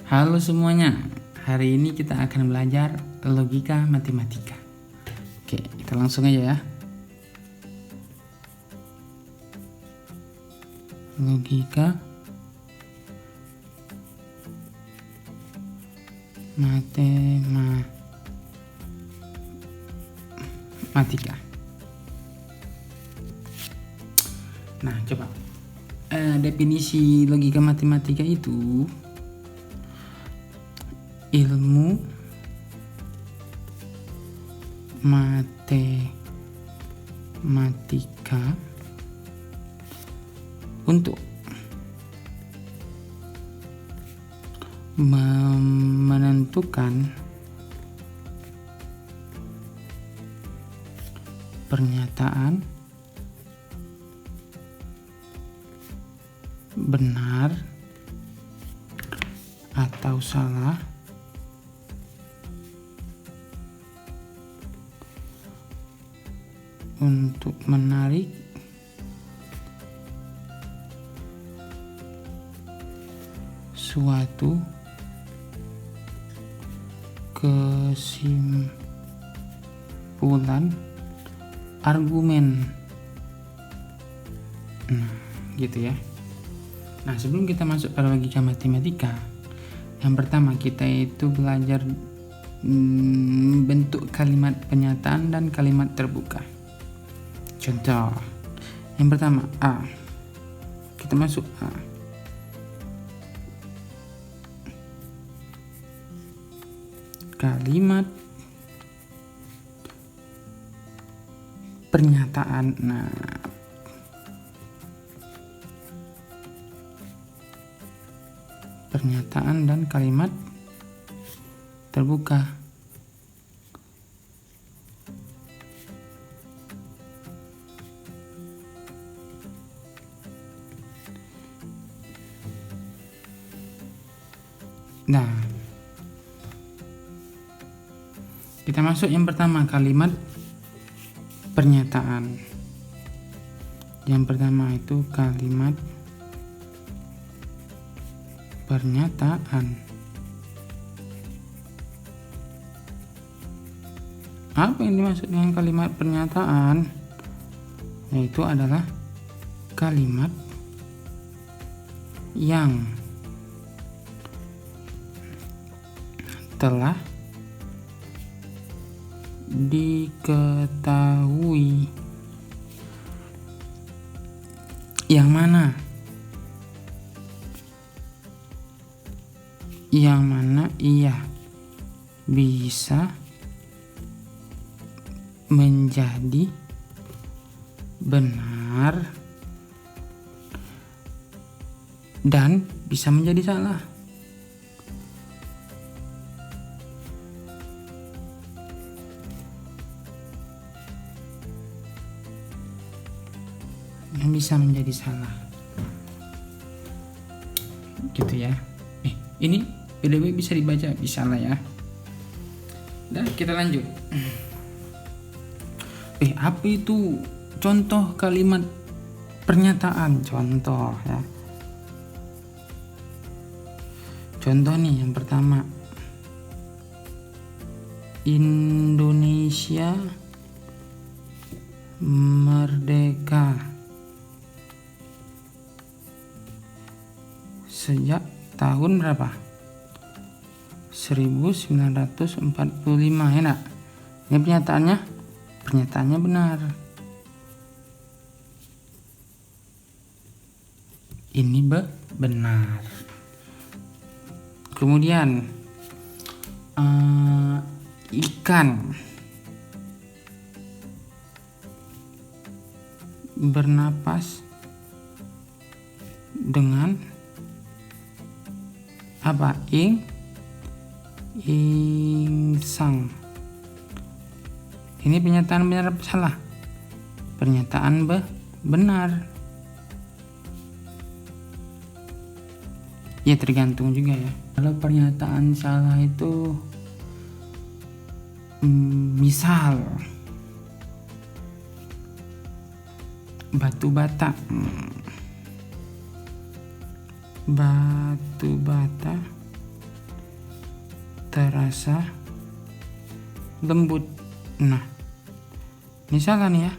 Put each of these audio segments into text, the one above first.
Halo semuanya, hari ini kita akan belajar logika matematika. Oke, kita langsung aja ya. Logika matematika. Nah, coba definisi logika matematika itu ilmu matematika untuk menentukan pernyataan benar atau salah untuk menarik suatu kesimpulan argumen. Nah, gitu ya. Nah, sebelum kita masuk ke logika matematika, yang pertama kita itu belajar bentuk kalimat pernyataan dan kalimat terbuka. Contoh, yang pertama A. Kita masuk A. Kalimat pernyataan. Nah, pernyataan dan kalimat terbuka. Nah, kita masuk yang pertama, kalimat pernyataan. Yang pertama itu kalimat pernyataan. Apa yang dimaksud dengan kalimat pernyataan? Yaitu adalah kalimat yang telah diketahui, yang mana ia bisa menjadi benar dan bisa menjadi salah. Yang bisa menjadi salah, gitu ya. Ini PDB bisa dibaca, bisa lah ya. Dan kita lanjut. Apa itu contoh kalimat pernyataan? Contoh ya. Contoh nih, yang pertama, Indonesia merdeka sejak tahun berapa? 1945, enak. Ini pernyataannya benar. Ini benar. Kemudian ikan bernapas dengan apa? Insang. Ini pernyataan benar apa salah? Pernyataan benar. Ya, tergantung juga ya. Kalau pernyataan salah itu misal batu bata. Batu bata terasa lembut. Nah, ini salah nih ya.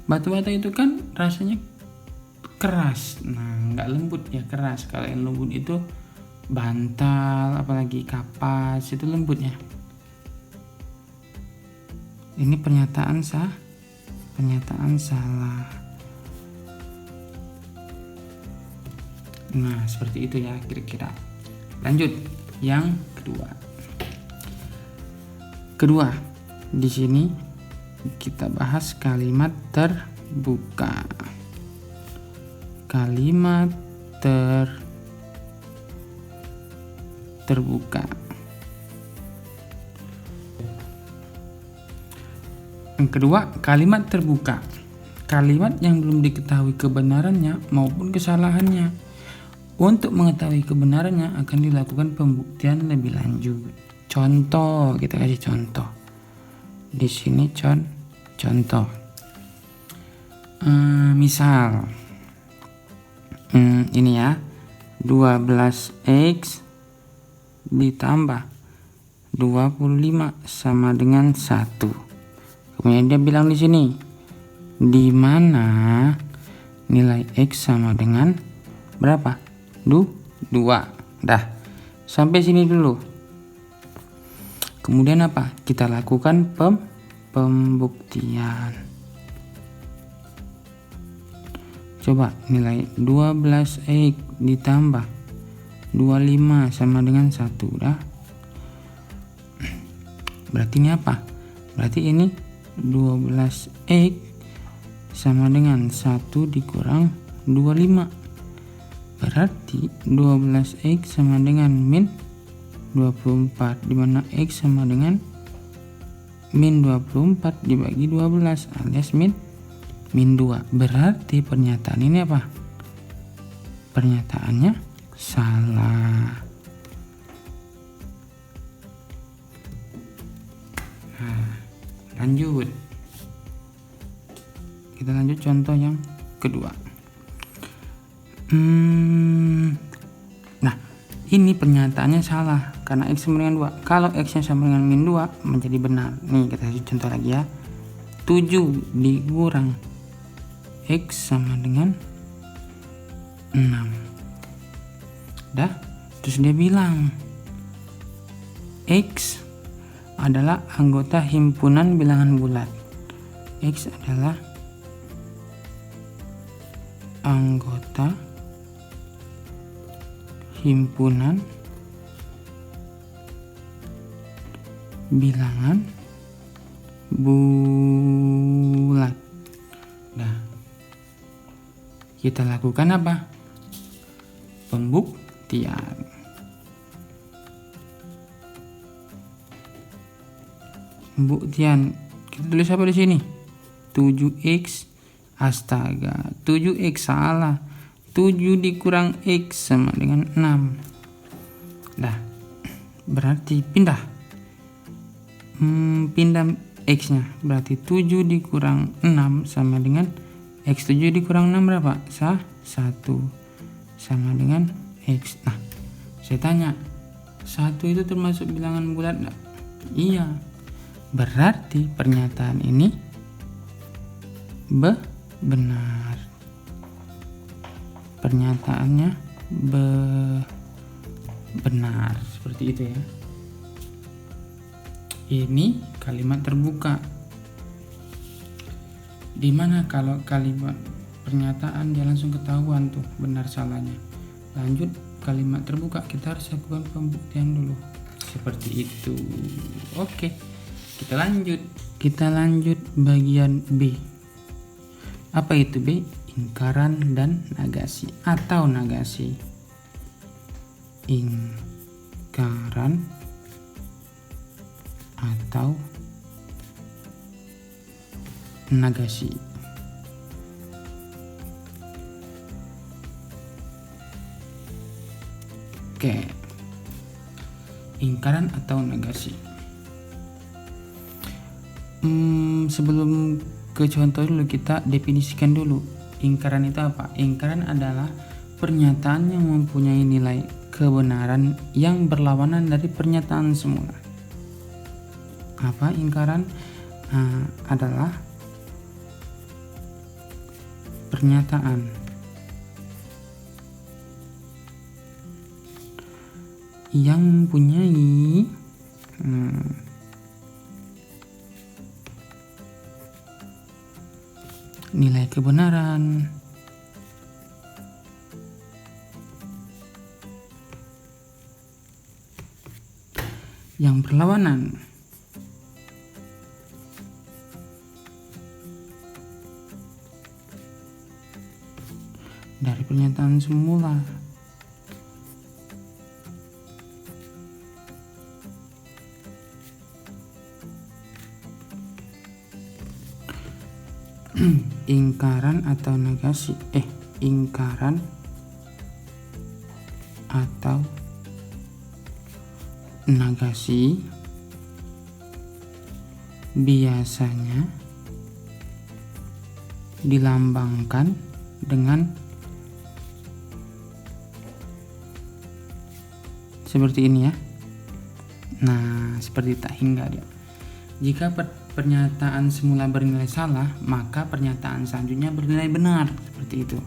Batu bata itu kan rasanya keras. Nah, nggak lembut ya, keras. Kalau yang lembut itu bantal, apalagi kapas, itu lembutnya. Ini pernyataan salah. Nah, seperti itu ya kira-kira. Lanjut yang kedua. Di sini kita bahas kalimat terbuka. Kalimat terbuka. Yang kedua, kalimat terbuka. Kalimat yang belum diketahui kebenarannya maupun kesalahannya. Untuk mengetahui kebenarannya akan dilakukan pembuktian lebih lanjut. Contoh, kita kasih contoh. Di sini contoh. Misal ini ya, 12x ditambah 25 sama dengan 1. Kemudian dia bilang di sini, di mana nilai x sama dengan berapa? 2. Dah, sampai sini dulu. Kemudian apa? Kita lakukan pembuktian. Coba nilai 12x ditambah 25 sama dengan 1. Dah. Berarti ini apa? Berarti ini 12x sama dengan 1 dikurang 25. Berarti 12x sama dengan min 24, dimana x sama dengan min 24 dibagi 12 alias min 2. Berarti pernyataan ini apa? Pernyataannya salah. Lanjut, kita lanjut contoh yang kedua. Nah, ini pernyataannya salah karena x sama dengan 2. Kalau x nya sama dengan min 2 menjadi benar. Nih kita kasih contoh lagi ya. 7 dikurang x sama dengan 6. Dah, terus dia bilang x adalah anggota himpunan bilangan bulat. X adalah anggota himpunan bilangan bulat. Nah, kita lakukan apa? Pembuktian. Pembuktian, kita tulis apa di sini? 7x. Astaga, 7x salah. 7 dikurang x sama dengan 6. Nah, berarti pindah x nya. Berarti 7 dikurang 6 sama dengan x. 7 dikurang 6 berapa? 1 sama dengan x. Nah, saya tanya, 1 itu termasuk bilangan bulat enggak? Iya. Berarti pernyataan ini benar. Pernyataannya benar. Seperti itu ya. Ini kalimat terbuka. Dimana kalau kalimat pernyataan dia langsung ketahuan tuh benar salahnya. Lanjut kalimat terbuka, kita harus lakukan pembuktian dulu. Seperti itu. Oke. Kita lanjut bagian B. Apa itu B? Ingkaran dan negasi atau negasi. Ingkaran atau negasi. Oke. Ingkaran atau negasi. Sebelum ke contoh dulu, kita definisikan dulu ingkaran itu apa. Ingkaran adalah pernyataan yang mempunyai nilai kebenaran yang berlawanan dari pernyataan semula. Apa ingkaran? Adalah pernyataan yang mempunyai nilai kebenaran yang berlawanan dari pernyataan semula. Ingkaran atau negasi ingkaran atau negasi biasanya dilambangkan dengan seperti ini ya. Nah, seperti tak hingga dia. Jika pernyataan semula bernilai salah, maka pernyataan selanjutnya bernilai benar, seperti itu.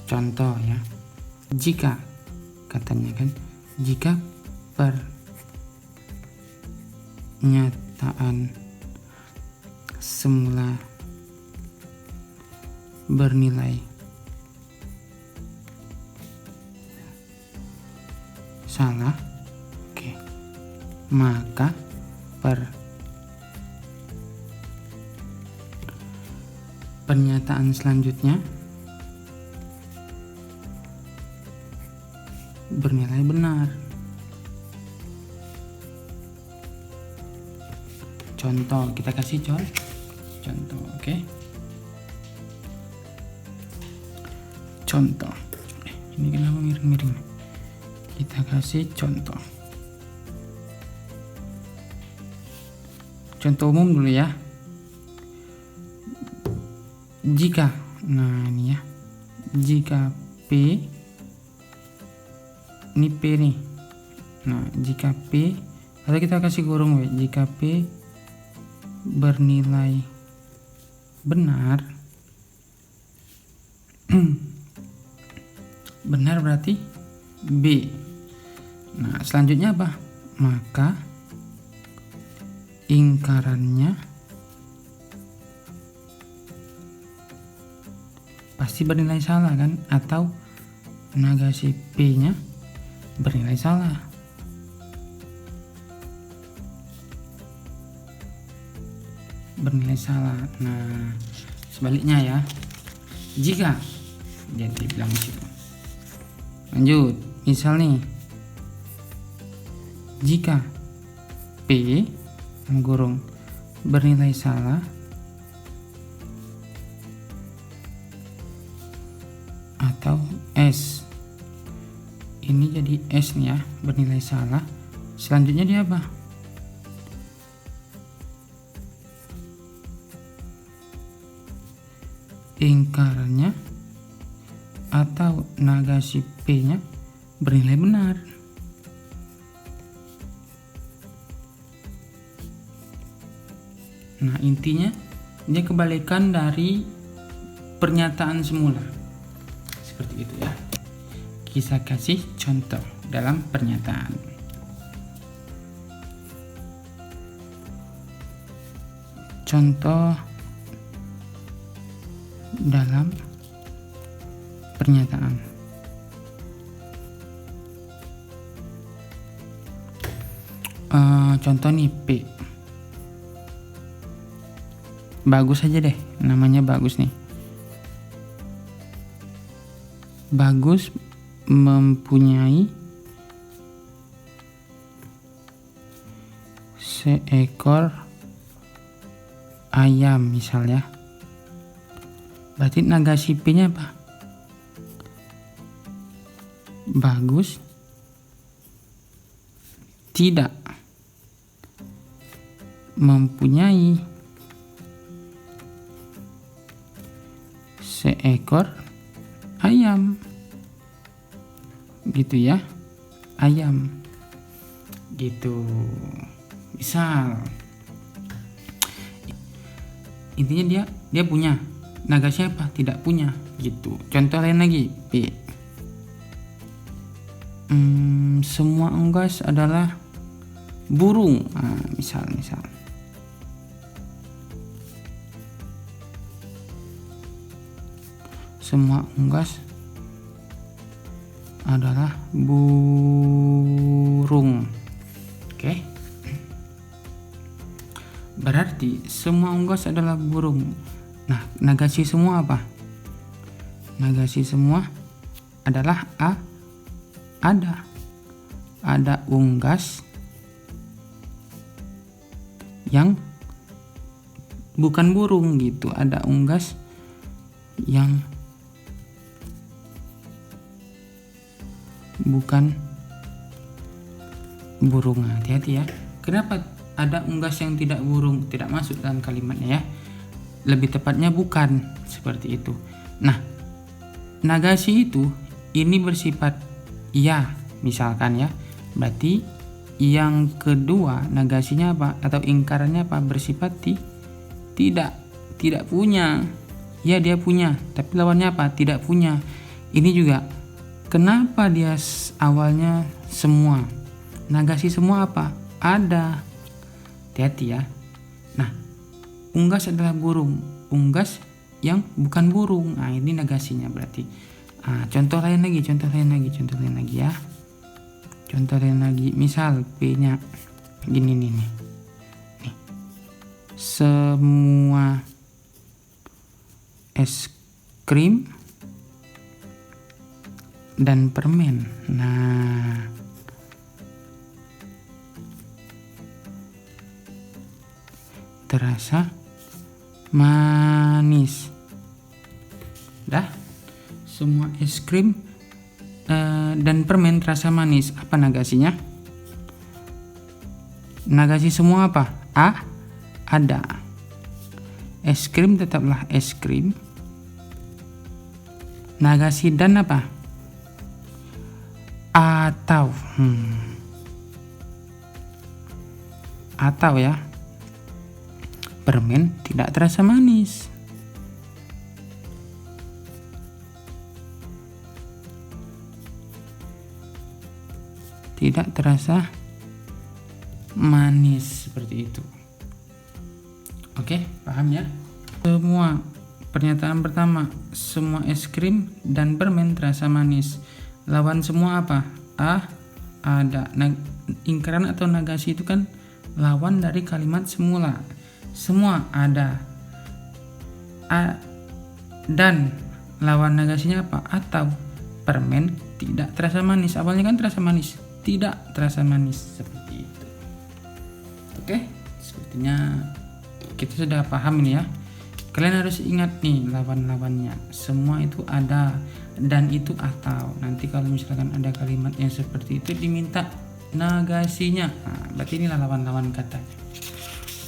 Contoh ya. Jika katanya kan, jika pernyataan semula bernilai salah, maka pernyataan selanjutnya bernilai benar. Contoh, kita kasih contoh, oke? Contoh, ini kenapa miring-miring? Kita kasih contoh. Contoh umum dulu ya. Jika, nah ini ya, jika P, ini P nih. Nah, jika P, atau kita kasih kurung jika P bernilai benar, benar berarti B. Nah, selanjutnya apa? Maka ingkarannya pasti bernilai salah kan, atau negasi P-nya bernilai salah. Bernilai salah. Nah, sebaliknya ya. Jika jadi bilang situ. Lanjut, misal nih. Jika P menggurung bernilai salah atau S, ini jadi S nih ya, bernilai salah, selanjutnya dia apa? Ingkarannya atau negasi P-nya bernilai benar. Nah, intinya dia kebalikan dari pernyataan semula. Seperti itu ya. Kita kasih contoh dalam pernyataan. Contoh dalam pernyataan. Contoh nih P. Bagus aja deh, namanya Bagus nih. Bagus mempunyai seekor ayam misalnya. Berarti negasi P-nya apa? Bagus tidak mempunyai seekor ayam, gitu ya. ayam gitu. Misal intinya dia punya, Nagasinya apa? Tidak punya gitu. Contoh lain lagi, B. Semua unggas adalah burung. Nah, misal semua unggas adalah burung. Oke. Berarti semua unggas adalah burung. Nah, Nagasi semua apa? Nagasi semua adalah ada unggas yang bukan burung gitu. Ada unggas yang bukan burung. Hati-hati ya. Kenapa ada unggas yang tidak burung? Tidak masuk dalam kalimatnya ya. Lebih tepatnya bukan, seperti itu. Nah, Nagasi itu ini bersifat ya, misalkan ya. Berarti yang kedua Nagasinya apa? Atau ingkarannya apa? Bersifat tidak punya. Ya, dia punya, tapi lawannya apa? Tidak punya. Ini juga kenapa dia awalnya semua? Nagasi semua apa? Ada. Hati-hati ya. Nah, unggas adalah burung. Unggas yang bukan burung. Nah, ini Nagasinya berarti. Contoh lain lagi ya. Contoh lain lagi. Misal P-nya gini nih. Semua es krim dan permen. Nah, terasa manis. Dah, semua es krim dan permen terasa manis. Apa Nagasinya? Nagasi semua apa? Ada. Es krim tetaplah es krim. Nagasi dan apa? Atau ya. Permen tidak terasa manis. Tidak terasa manis, seperti itu. Oke, paham ya? Semua pernyataan pertama, semua es krim dan permen terasa manis. Lawan semua apa? Ada. Ingkaran atau Nagasi itu kan lawan dari kalimat semula. Semua ada. Dan lawan Nagasinya apa? Atau. Permen tidak terasa manis. Awalnya kan terasa manis, tidak terasa manis, seperti itu. Oke, sepertinya kita sudah paham ini ya. Kalian harus ingat nih lawan-lawannya. Semua itu ada, dan itu atau. Nanti kalau misalkan ada kalimat yang seperti itu diminta Nagasinya. Nah, berarti inilah lawan-lawan katanya.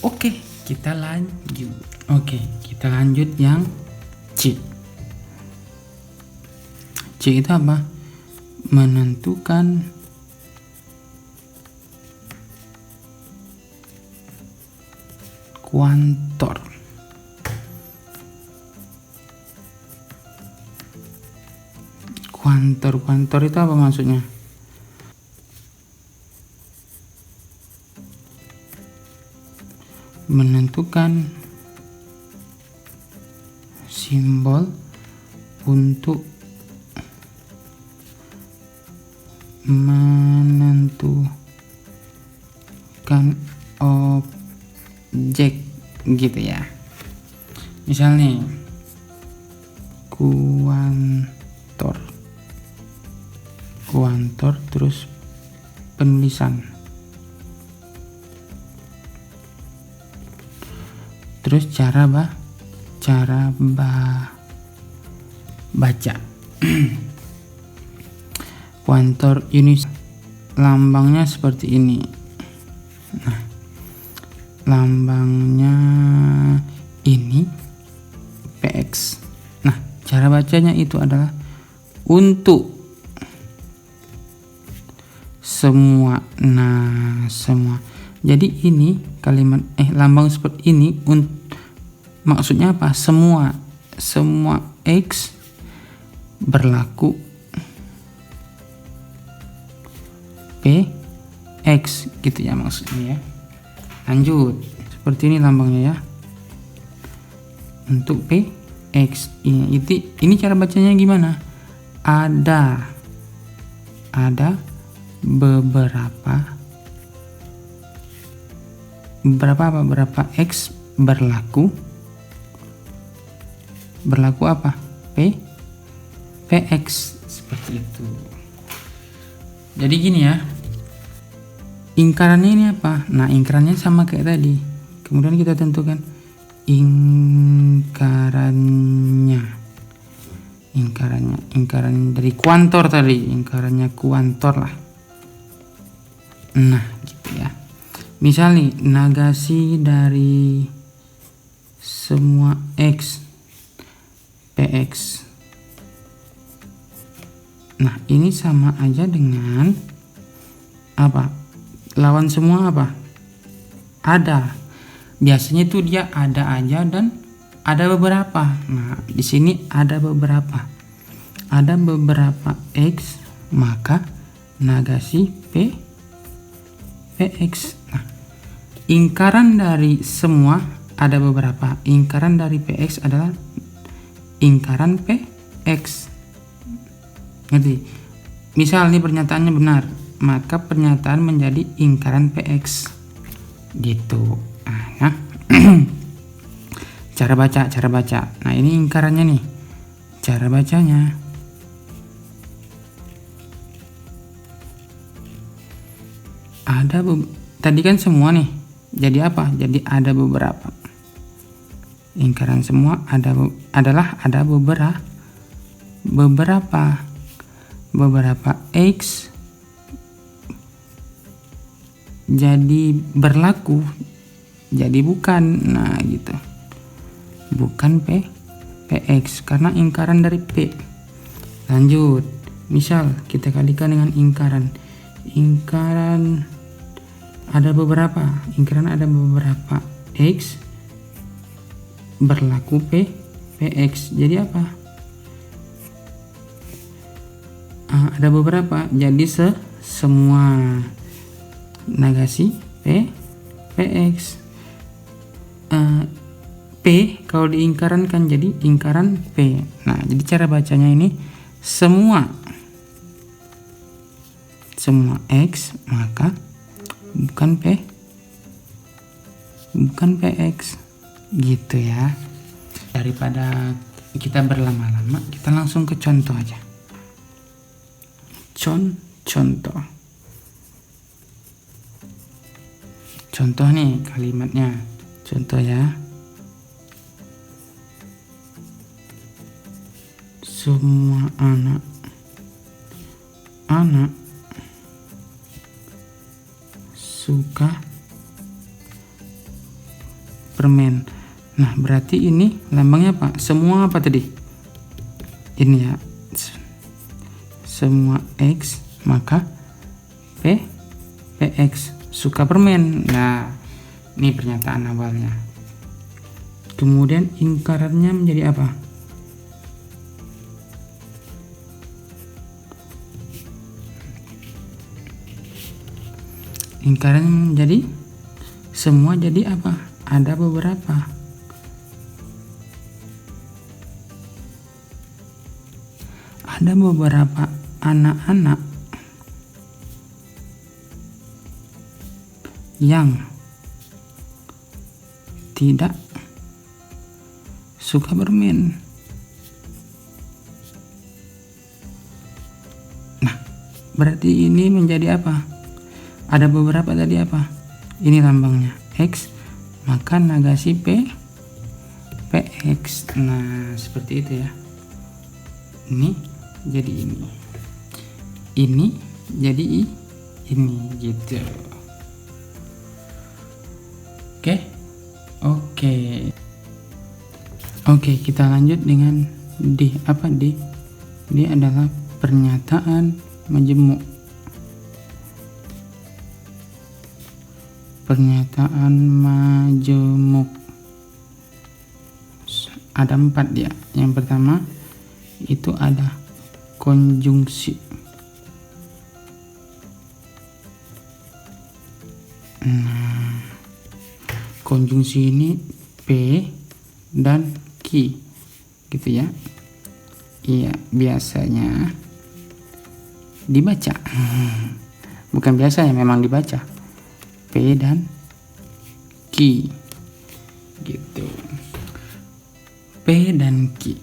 Oke, kita lanjut. Yang C. C itu apa? Menentukan kuantor. Kuantor itu apa maksudnya? Menentukan simbol untuk menentukan objek gitu ya. Misal nih, kuantor terus penulisan. Terus cara baca. Kuantor ini lambangnya seperti ini. Nah, lambangnya ini PX. Nah, cara bacanya itu adalah untuk semua. Nah, semua. Jadi ini kalimat lambang seperti ini maksudnya apa? Semua X berlaku PX gitu ya maksudnya ya. Lanjut, seperti ini lambangnya ya untuk PX. Ini cara bacanya gimana? Ada beberapa X berlaku apa? PX seperti itu. Jadi gini ya, ingkarannya ini apa? Nah, ingkarannya sama kayak tadi. Kemudian kita tentukan ingkaran dari kuantor tadi, ingkarannya kuantor lah. Nah, gitu ya. Misal nih, negasi dari semua X PX. Nah, ini sama aja dengan apa? Lawan semua apa? Ada. Biasanya itu dia ada aja dan ada beberapa. Nah, di sini ada beberapa. Ada beberapa X, maka negasi PX. Nah, ingkaran dari semua ada beberapa. Ingkaran dari PX adalah ingkaran PX. Ngerti? Misal nih pernyataannya benar, maka pernyataan menjadi ingkaran PX. Gitu. Nah, cara baca. Nah, ini ingkarannya nih. Cara bacanya. Tadi kan semua nih. Jadi apa? Jadi ada beberapa. Ingkaran semua adalah ada beberapa X jadi berlaku, jadi bukan. Nah, gitu. Bukan PX karena ingkaran dari P. Lanjut. Misal kita kalikan dengan ingkaran ada beberapa X berlaku PX. Jadi apa? Ada beberapa, jadi semua negasi PX. P kalau diingkaran kan jadi ingkaran P. Nah, jadi cara bacanya ini semua X, maka bukan PX. Gitu ya. Daripada kita berlama-lama, kita langsung ke contoh aja. Contoh nih kalimatnya. Contoh ya. Semua anak suka permen. Nah, berarti ini lambangnya apa? Semua apa tadi? Ini ya. Semua X, maka PX suka permen. Nah, ini pernyataan awalnya. Kemudian ingkarannya menjadi apa? Ingkaran menjadi semua, jadi apa? Ada beberapa. Ada beberapa anak-anak yang tidak suka bermain. Nah, berarti ini menjadi apa? Ada beberapa tadi apa? Ini lambangnya X, maka negasi PX. Nah, seperti itu ya. Ini jadi ini jadi ini gitu. Oke, kita lanjut dengan D. Apa D? D adalah pernyataan majemuk. pernyataan majemuk. Ada 4 dia. Yang pertama itu ada konjungsi. Nah, konjungsi ini P dan Q gitu ya. Iya, biasanya dibaca. Bukan biasanya, memang dibaca. P dan Q gitu. P dan Q.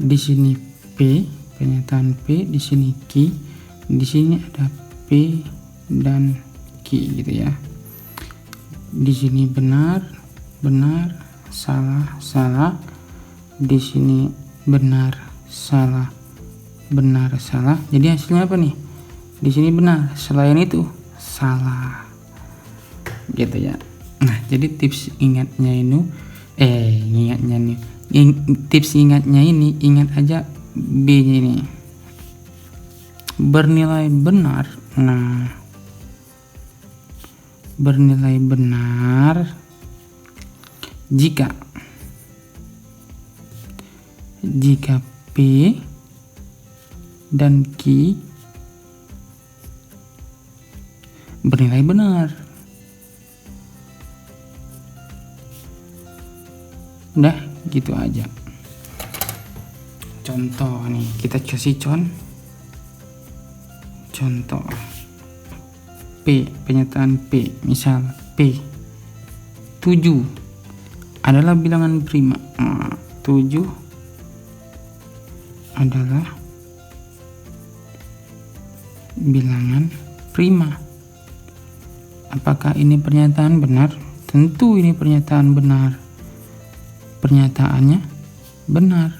Di sini P, pernyataan P, di sini Q, di sini ada P dan Q gitu ya. Di sini benar, benar, salah, salah. Di sini benar, salah, benar, salah. Jadi hasilnya apa nih? Di sini benar, selain itu salah. Gitu ya. Nah, jadi tips ingatnya ini tips ingatnya ini, ingat aja B-nya ini. Bernilai benar. Nah, bernilai benar jika P dan Q bernilai benar. Udah gitu aja. Contoh nih, kita kasih contoh P, pernyataan P, misal P 7 adalah bilangan prima. 7 adalah bilangan prima. Apakah ini pernyataan benar? Tentu ini pernyataan benar. Pernyataannya benar.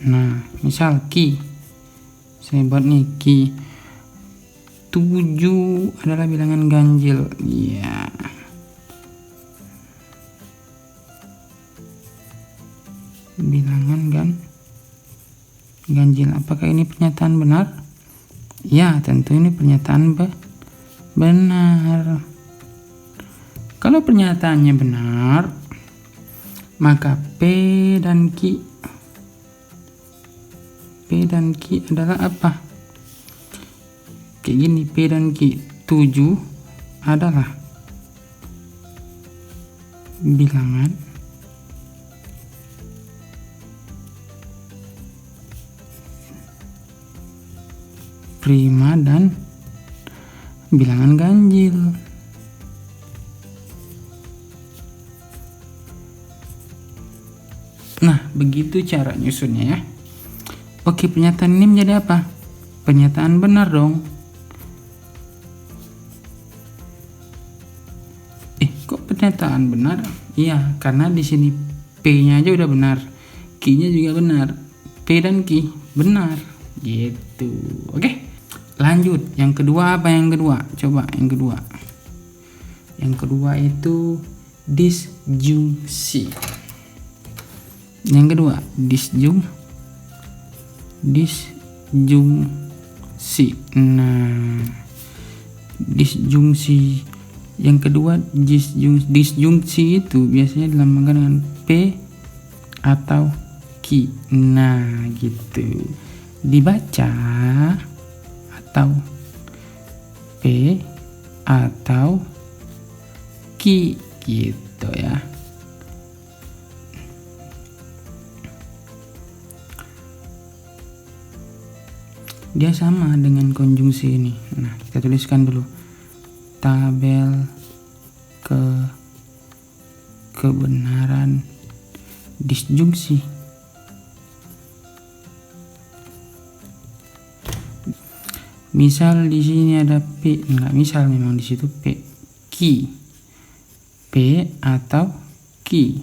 Nah, misal Q, saya buat nih Q 7 adalah bilangan ganjil. Iya. Bilangan ganjil. Apakah ini pernyataan benar? Ya, tentu ini pernyataan benar. Kalau pernyataannya benar, maka P dan Q adalah apa? Kayak gini, P dan Q 7 adalah bilangan prima dan bilangan ganjil. Nah, begitu cara nyusunnya ya. Oke, pernyataan ini menjadi apa? Pernyataan benar dong. Kok pernyataan benar? Iya, karena di sini P-nya aja udah benar, Q-nya juga benar, P dan Q benar. Gitu. Oke, lanjut. Yang kedua apa? Yang kedua, coba yang kedua. Yang kedua itu disjungsi. Yang kedua disjungsi. Nah, disjungsi yang kedua, disjungsi itu biasanya dilambangkan dengan P atau Q. Nah, gitu. Dibaca atau P atau Q gitu ya. Dia sama dengan konjungsi ini. Nah, kita tuliskan dulu tabel kebenaran disjungsi. Misal di sini ada P, enggak misal, memang di situ P, Q, P atau Q.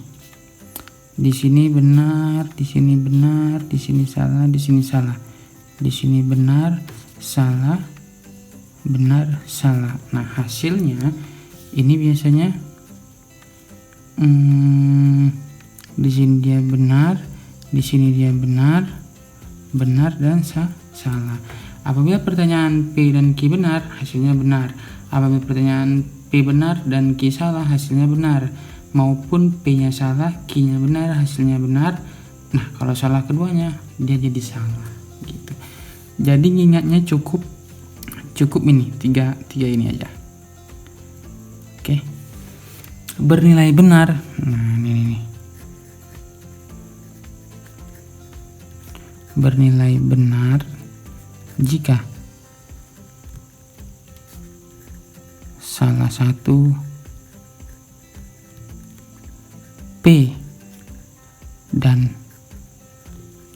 Di sini benar, di sini benar, di sini salah, di sini salah. Di sini benar, salah, benar, salah. Nah, hasilnya ini biasanya di sini dia benar, di sini dia benar, benar dan salah. Apabila pertanyaan P dan Q benar, hasilnya benar. Apabila pertanyaan P benar dan Q salah, hasilnya benar. Maupun P-nya salah, Q-nya benar, hasilnya benar. Nah, kalau salah keduanya, dia jadi salah gitu. Jadi ingatnya cukup ini, tiga ini aja. Oke. Bernilai benar. Nah, ini. Bernilai benar jika salah satu P dan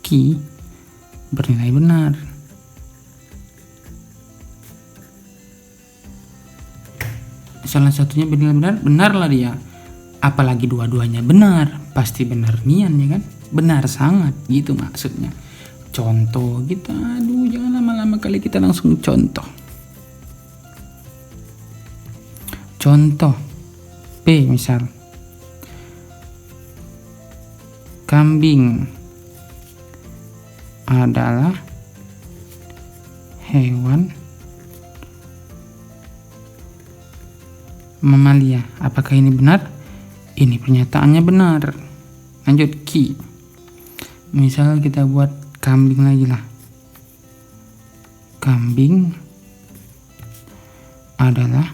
Q bernilai benar. Salah satunya bernilai benar, benarlah dia. Apalagi dua-duanya benar, pasti benar nian ya kan? Benar sangat gitu maksudnya. Contoh kita, aduh jangan lama-lama kali, kita langsung contoh. Contoh P misal, kambing adalah hewan mamalia. Apakah ini benar? Ini pernyataannya benar. Lanjut Q. Misal kita buat kambing lagi lah. Kambing adalah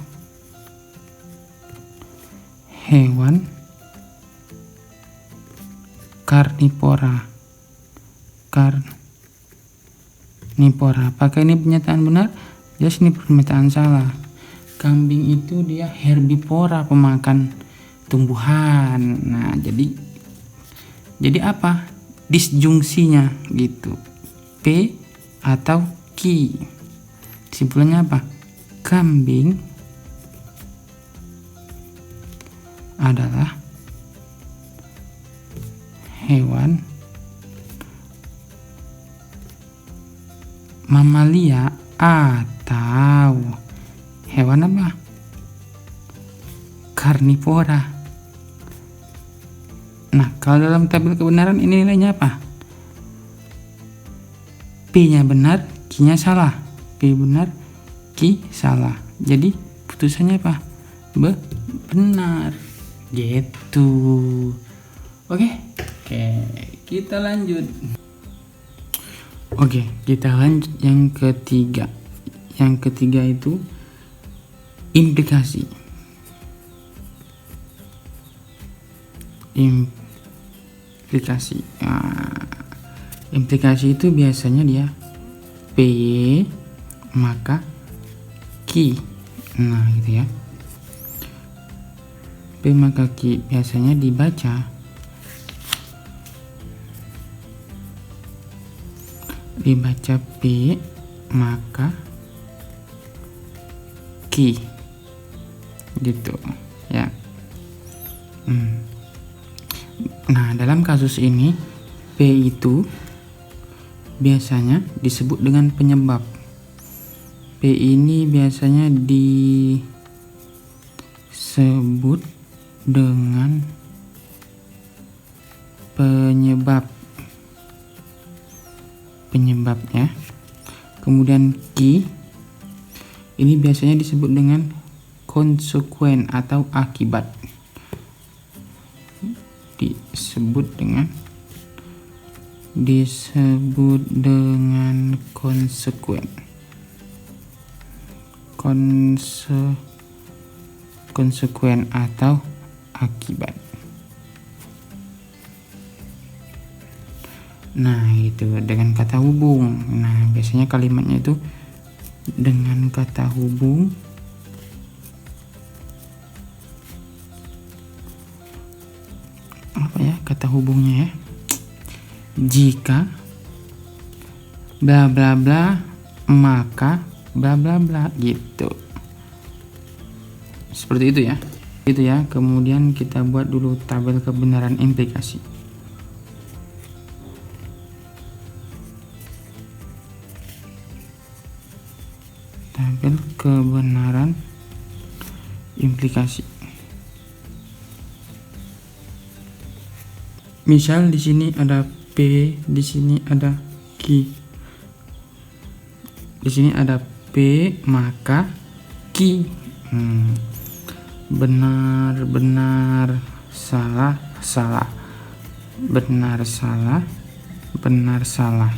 hewan karnivora. Apakah ini pernyataan benar? Jelas ini pernyataan salah. Kambing itu dia herbivora, pemakan tumbuhan. Nah, jadi apa? Disjungsinya gitu. P atau Q. Kesimpulannya apa? Kambing adalah hewan mamalia atau hewan apa? Karnivora. Nah, kalau dalam tabel kebenaran ini nilainya apa? P-nya benar, Q-nya salah. P benar, Q salah. Jadi putusannya apa? Benar. Gitu. Oke, kita lanjut. Kita lanjut yang ketiga. Yang ketiga itu implikasi. Implikasi itu biasanya dia P maka Q. Nah, gitu ya. P maka Q biasanya dibaca P maka Q gitu ya. Nah, dalam kasus ini P itu biasanya disebut dengan penyebab. P ini biasanya disebut dengan penyebabnya. Kemudian Q ini biasanya disebut dengan konsekuen atau akibat. Disebut dengan konsekuen. Konsekuen atau akibat. Nah, itu dengan kata hubung. Nah, biasanya kalimatnya itu dengan kata hubung apa ya kata hubungnya ya? Jika bla bla bla maka bla bla bla gitu. Seperti itu ya. Itu ya. Kemudian kita buat dulu tabel kebenaran implikasi. Tabel kebenaran implikasi. Misal di sini ada P, di sini ada Q. Di Di sini ada P maka Q. Benar, benar, salah, salah. Benar, salah, benar, salah.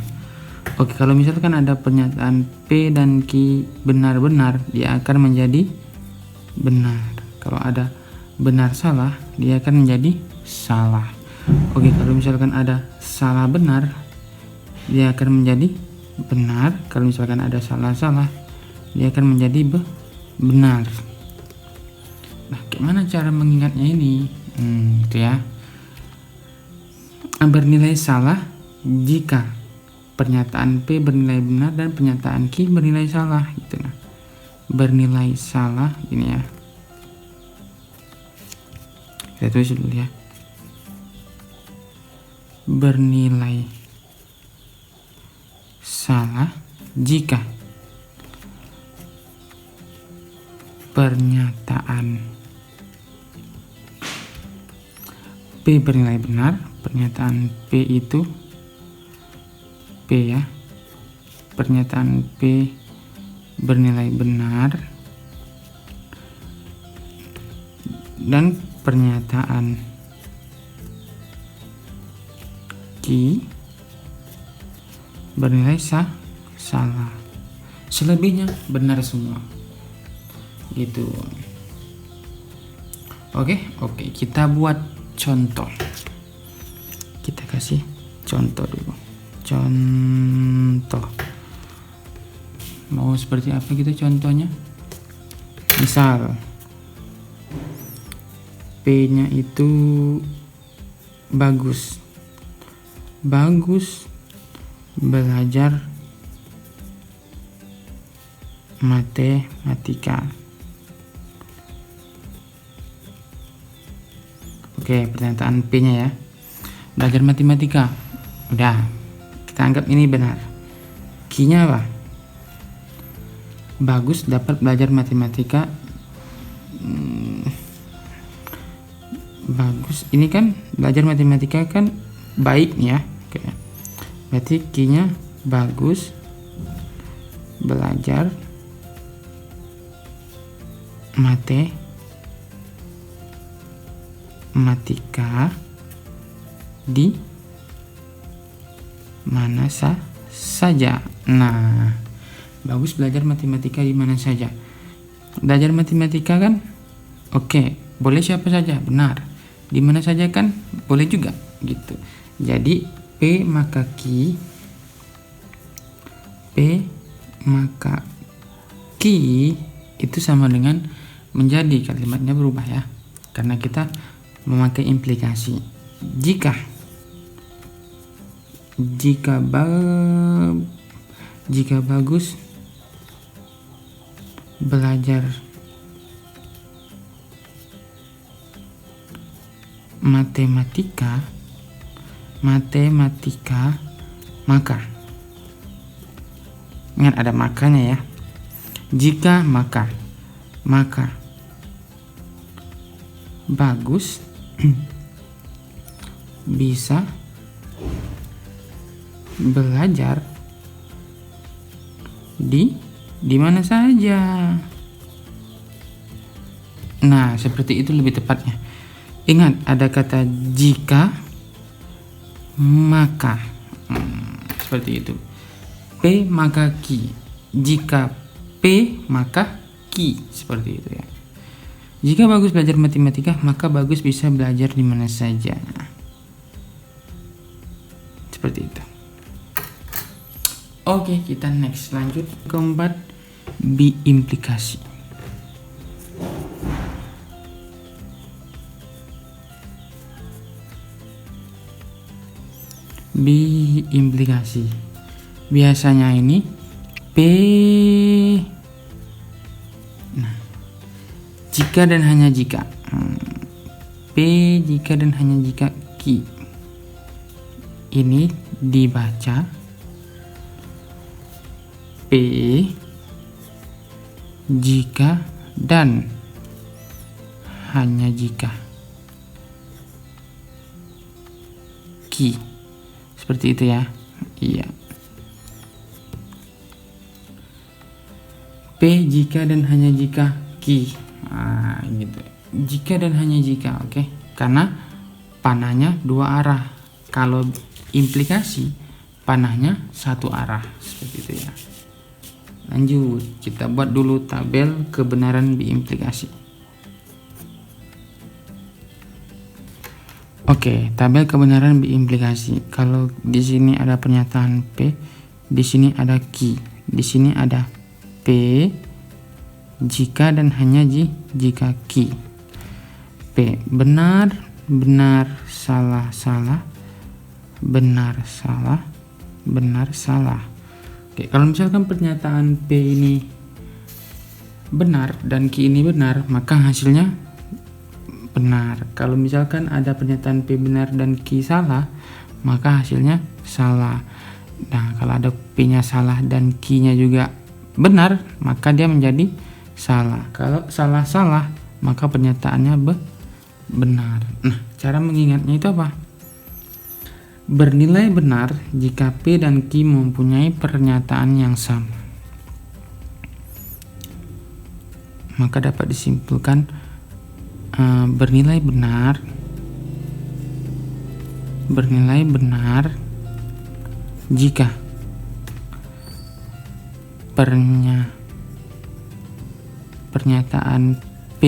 Oke, kalau misalkan ada pernyataan P dan Q benar-benar, dia akan menjadi benar. Kalau ada benar salah, dia akan menjadi salah. Oke, kalau misalkan ada salah benar, dia akan menjadi benar. Kalau misalkan ada salah-salah, dia akan menjadi benar. Nah, gimana cara mengingatnya ini? Itu ya. Bernilai salah jika pernyataan P bernilai benar dan pernyataan Q bernilai salah, gitu. Nah, bernilai salah ini ya. Kita tulis dulu ya. Bernilai salah jika pernyataan P bernilai benar. Pernyataan P itu P ya. Pernyataan P bernilai benar dan pernyataan Q bernilai salah. Selebihnya benar semua. Gitu. Oke, kita buat contoh. Kita kasih contoh dulu. Contoh. Mau seperti apa gitu contohnya? Misal P-nya itu bagus. Bagus belajar matematika. Oke, pernyataan P-nya ya. Belajar matematika. Udah, kita anggap ini benar. Q-nya apa? Bagus dapat belajar matematika. Bagus. Ini kan belajar matematika kan baik ya. Oke. Berarti Q-nya bagus belajar matematika di mana saja. Nah, bagus belajar matematika di mana saja. Belajar matematika kan oke, boleh siapa saja, benar. Di mana saja kan boleh juga gitu. Jadi P maka Q itu sama dengan menjadi, kalimatnya berubah ya, karena kita memakai implikasi. Jika bagus belajar matematika maka, ingat ada makanya ya. Jika maka bagus bisa belajar di mana saja. Nah, seperti itu lebih tepatnya. Ingat ada kata jika maka, seperti itu. P maka Q. Jika P maka Q, seperti itu ya. Jika bagus belajar matematika, maka bagus bisa belajar di mana saja. Seperti itu. Oke, kita next, lanjut keempat, B implikasi. B implikasi. Biasanya ini P. Nah, jika dan hanya jika. P jika dan hanya jika Q. Ini dibaca P jika dan hanya jika Q. Seperti itu ya. Iya. P jika dan hanya jika Q. Nah, gitu. Jika dan hanya jika, oke. Karena panahnya dua arah. Kalau implikasi panahnya satu arah, seperti itu ya. Lanjut, kita buat dulu tabel kebenaran biimplikasi. Oke, tabel kebenaran biimplikasi. Kalau di sini ada pernyataan P, di sini ada Q, di sini ada P jika dan hanya jika Q. P benar, benar, salah, salah, benar, salah, benar, salah. Oke, kalau misalkan pernyataan P ini benar dan Q ini benar, maka hasilnya benar. Kalau misalkan ada pernyataan P benar dan Q salah, maka hasilnya salah. Nah, kalau ada P-nya salah dan Q-nya juga benar, maka dia menjadi salah. Kalau salah-salah, maka pernyataannya benar. Nah, cara mengingatnya itu apa? Bernilai benar jika P dan Q mempunyai pernyataan yang sama. Maka dapat disimpulkan bernilai benar jika pernyataan P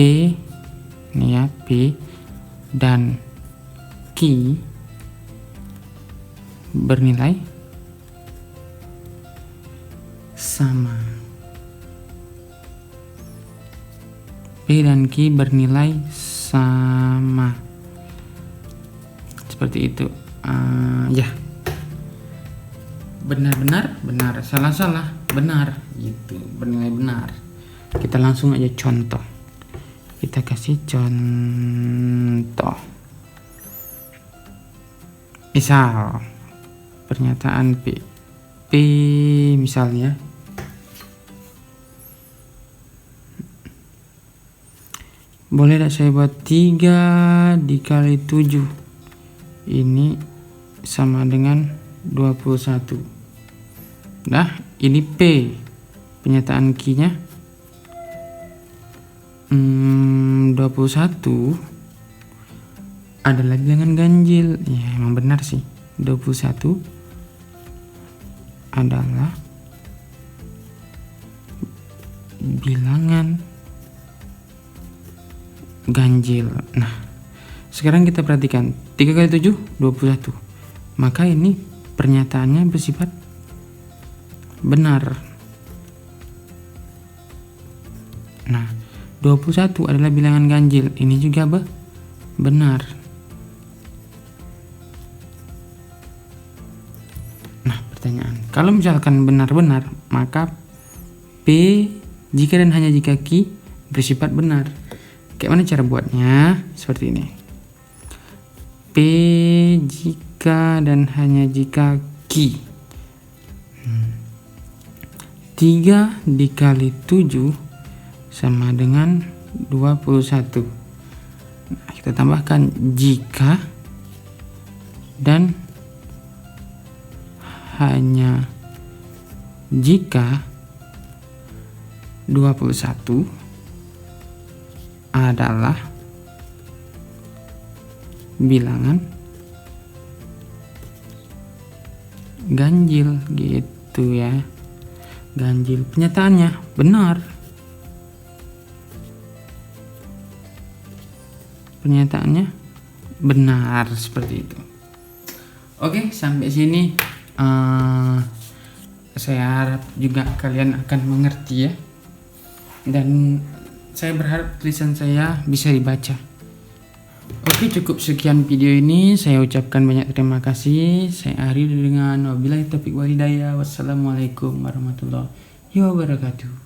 ini ya, P dan Q bernilai sama. P dan Q bernilai sama, seperti itu. Ya, benar-benar benar, salah-salah benar, gitu, bernilai benar. Kita langsung aja contoh. Kita kasih contoh. Misal pernyataan P misalnya boleh tidak saya buat 3 dikali 7 ini sama dengan 21. Nah, ini P. Pernyataan Q-nya 21 adalah bilangan ganjil. Ya, emang benar sih. 21 adalah bilangan ganjil. Nah, sekarang kita perhatikan 3 kali 7 21. Maka ini pernyataannya bersifat benar. Nah, 21 adalah bilangan ganjil. Ini juga benar. Nah, pertanyaan. Kalau misalkan benar-benar, maka P jika dan hanya jika Q bersifat benar. Kayak mana cara buatnya? Seperti ini. P jika dan hanya jika Q. 3 dikali 7 sama dengan 21. Nah, kita tambahkan jika dan hanya jika 21 adalah bilangan ganjil, gitu ya. Ganjil, pernyataannya benar. Pernyataannya benar, seperti itu. Oke, sampai sini saya harap juga kalian akan mengerti ya. Dan saya berharap tulisan saya bisa dibaca. Oke, cukup sekian video ini. Saya ucapkan banyak terima kasih. Saya akhiri dengan wabillahi taufiq wal hidayah. Wassalamualaikum warahmatullahi wabarakatuh.